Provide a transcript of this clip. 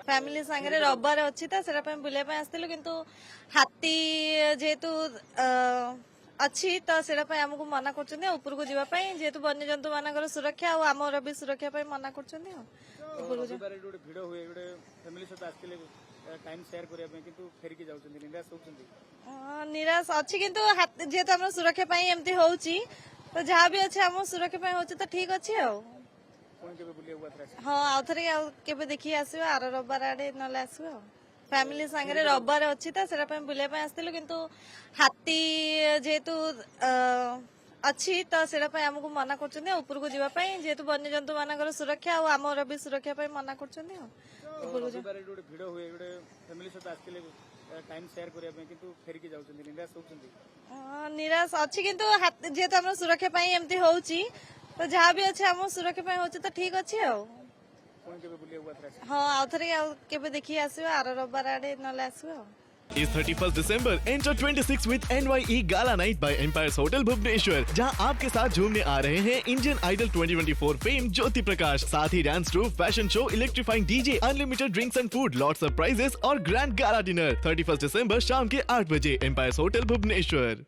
Family सांगे रविवार अच्छी था सेटा बुलाई आसलु किंतु हाथी जेहेतु अच्छी तो सेटा आमको मना कर ऊपर को जावाई जेहेतु वन्य जंतु मान सुरक्षा और आमर भी सुरक्षा मना कर निराश अच्छी किंतु जेहेतु आम सुरक्षा एमती होची तो जहाँ भी अच्छे आम सुरक्षा होची तो ठीक अच्छे हाँ आउ थे के देखी आस आर रविवार आड़े ना आस फैमिली सांगे रविवार अच्छी था सेटा बुलाई आसलु किंतु हाथी जेहेतु अच्छी तो सेटा आमको मना कर ऊपर को जावाई जेहेतु वन्य जंतु मान सुरक्षा और आमर भी सुरक्षा मना कर निराश अच्छी किंतु जेहेतु आम सुरक्षा एमती होची तो जहाँ भी अच्छे आम सुरक्षा होची तो ठीक अच्छे हाँ आउ थे के देखी आस आर रविवार आड़े ना आस इस 31 दिसंबर enter 26 with NYE gala night by Empires hotel Bhubaneswar, जहां आपके साथ झूमने आ रहे हैं Indian Idol 2024 fame Jyoti Prakash, साथ ही dance troupe, fashion show, electrifying DJ, unlimited drinks and food, lots of prizes और ग्रैंड गाला डिनर 31 दिसंबर शाम के 8 बजे एम्पायर्स होटल भुवनेश्वर।